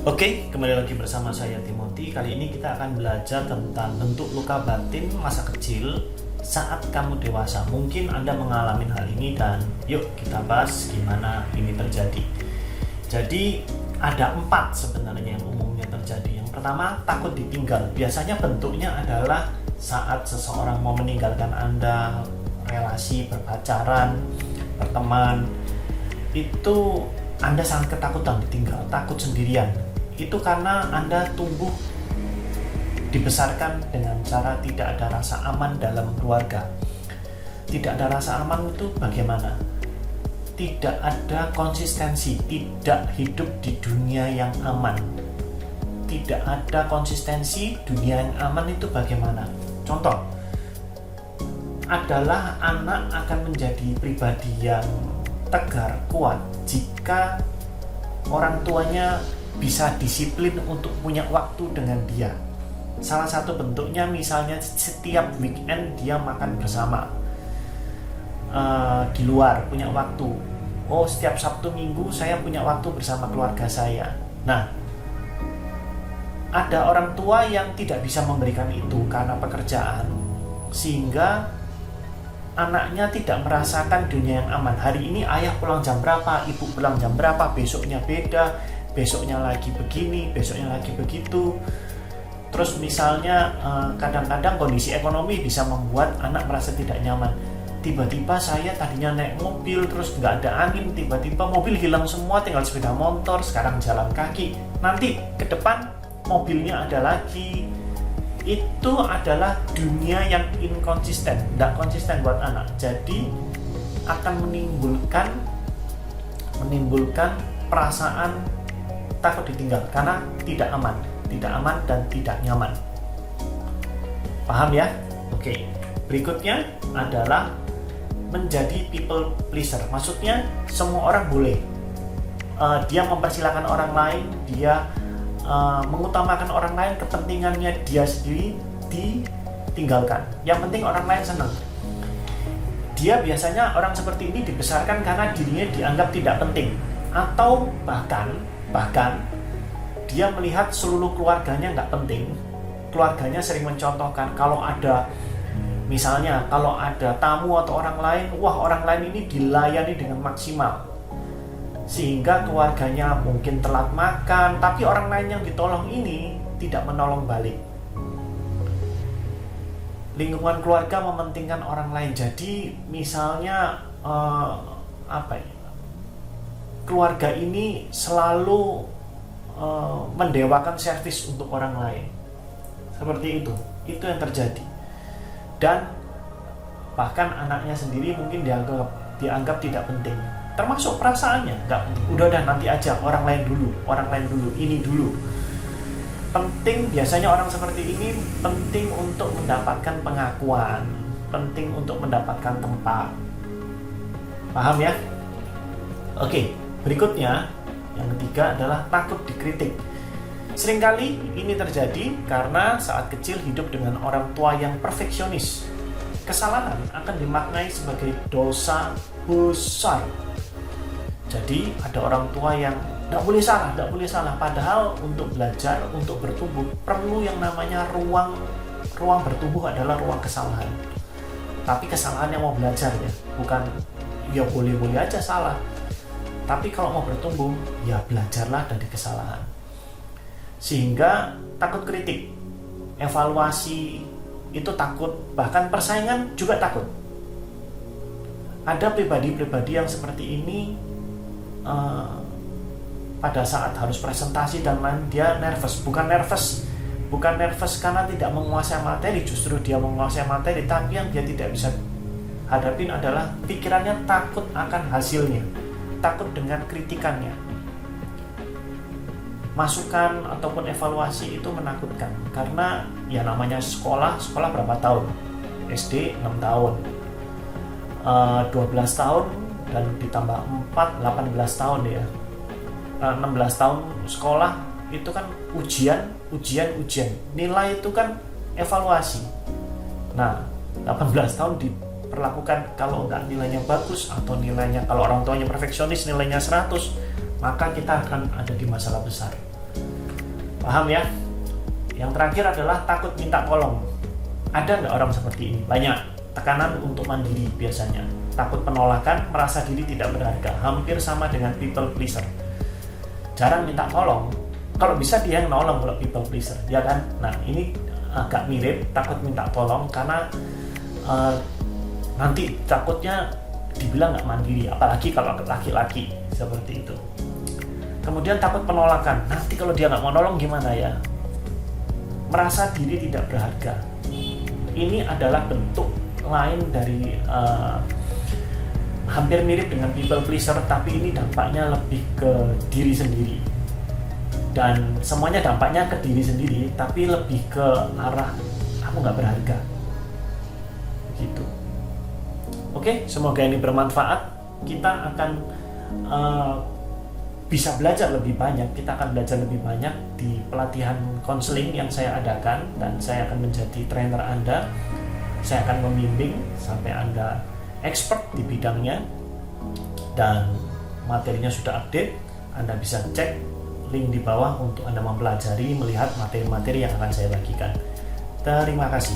Oke, kembali lagi bersama saya Timothy. Kali ini kita akan belajar tentang bentuk luka batin masa kecil saat kamu dewasa. Mungkin Anda mengalami hal ini dan yuk kita bahas gimana ini terjadi. Jadi ada 4 sebenarnya yang umumnya terjadi. Yang pertama, takut ditinggal. Biasanya bentuknya adalah saat seseorang mau meninggalkan Anda, relasi, berpacaran, berteman, itu Anda sangat ketakutan ditinggal, takut sendirian. Itu karena Anda tumbuh dibesarkan dengan cara tidak ada rasa aman dalam keluarga. Tidak ada rasa aman itu bagaimana? Tidak ada konsistensi, tidak hidup di dunia yang aman. Tidak ada konsistensi, dunia yang aman itu bagaimana? Contoh, adalah anak akan menjadi pribadi yang tegar, kuat jika orang tuanya bisa disiplin untuk punya waktu dengan dia. Salah satu bentuknya misalnya setiap weekend dia makan bersama di luar, punya waktu. Oh, setiap Sabtu Minggu saya punya waktu bersama keluarga saya. Nah, ada orang tua yang tidak bisa memberikan itu karena pekerjaan, sehingga anaknya tidak merasakan dunia yang aman. Hari ini ayah pulang jam berapa, ibu pulang jam berapa, besoknya beda, besoknya lagi begini, besoknya lagi begitu. Terus misalnya kadang-kadang kondisi ekonomi bisa membuat anak merasa tidak nyaman. Tiba-tiba saya tadinya naik mobil, terus nggak ada angin, tiba-tiba mobil hilang semua, tinggal sepeda motor, sekarang jalan kaki. Nanti ke depan mobilnya ada lagi. Itu adalah dunia yang inkonsisten, tidak konsisten buat anak. Jadi akan menimbulkan perasaan takut ditinggal karena tidak aman dan tidak nyaman. Paham ya? Oke. Berikutnya adalah menjadi people pleaser. Maksudnya semua orang boleh. Dia mempersilahkan orang lain, dia mengutamakan orang lain, kepentingannya dia sendiri ditinggalkan. Yang penting orang lain senang. Dia biasanya orang seperti ini dibesarkan karena dirinya dianggap tidak penting, atau bahkan dia melihat seluruh keluarganya nggak penting. Keluarganya sering mencontohkan kalau ada tamu atau orang lain, wah orang lain ini dilayani dengan maksimal, sehingga keluarganya mungkin telat makan, tapi orang lain yang ditolong ini tidak menolong balik. Lingkungan keluarga mementingkan orang lain. Jadi misalnya keluarga ini selalu mendewakan servis untuk orang lain. Seperti itu yang terjadi. Dan bahkan anaknya sendiri mungkin dianggap tidak penting. Termasuk perasaannya, udah nanti aja, orang lain dulu, ini dulu. Penting, biasanya orang seperti ini penting untuk mendapatkan pengakuan, penting untuk mendapatkan tempat. Paham ya? Oke, berikutnya yang ketiga adalah takut dikritik. Seringkali ini terjadi karena saat kecil hidup dengan orang tua yang perfeksionis. Kesalahan akan dimaknai sebagai dosa besar. Jadi ada orang tua yang tidak boleh salah. Padahal untuk belajar, untuk bertumbuh perlu yang namanya ruang bertumbuh adalah ruang kesalahan. Tapi kesalahan yang mau belajar ya, bukan ya boleh aja salah. Tapi kalau mau bertumbuh, ya belajarlah dari kesalahan. Sehingga takut kritik, evaluasi itu takut, bahkan persaingan juga takut. Ada pribadi-pribadi yang seperti ini pada saat harus presentasi dan lain, dia nervous. Bukan nervous karena tidak menguasai materi, justru dia menguasai materi, tapi yang dia tidak bisa hadapin adalah pikirannya takut akan hasilnya, takut dengan kritikannya. Masukan ataupun evaluasi itu menakutkan karena ya namanya sekolah berapa tahun? SD 6 tahun, 12 tahun dan ditambah 4, 18 tahun ya. 16 tahun sekolah itu kan ujian. Nilai itu kan evaluasi. Nah, 18 tahun diperlakukan kalau nggak nilainya bagus atau nilainya, kalau orang tuanya perfeksionis nilainya 100, maka kita akan ada di masalah besar. Paham ya? Yang terakhir adalah takut minta tolong. Ada nggak orang seperti ini? Banyak. Tekanan untuk mandiri biasanya. Takut penolakan, merasa diri tidak berharga. Hampir sama dengan people pleaser. Jarang minta tolong. Kalau bisa dia yang nolong kalau people pleaser, ya kan? Nah, ini agak mirip, takut minta tolong karena nanti takutnya dibilang nggak mandiri, apalagi kalau laki-laki seperti itu. Kemudian takut penolakan. Nanti kalau dia nggak mau nolong gimana ya? Merasa diri tidak berharga. Ini adalah bentuk lain dari hampir mirip dengan people pleaser, tapi ini dampaknya lebih ke diri sendiri. Dan semuanya dampaknya ke diri sendiri, tapi lebih ke arah aku nggak berharga. Gitu. Oke, semoga ini bermanfaat. Kita akan bisa belajar lebih banyak. Kita akan belajar lebih banyak di pelatihan konseling yang saya adakan, dan saya akan menjadi trainer Anda. Saya akan membimbing sampai Anda expert di bidangnya, dan materinya sudah update. Anda bisa cek link di bawah untuk Anda mempelajari, melihat materi-materi yang akan saya bagikan. Terima kasih.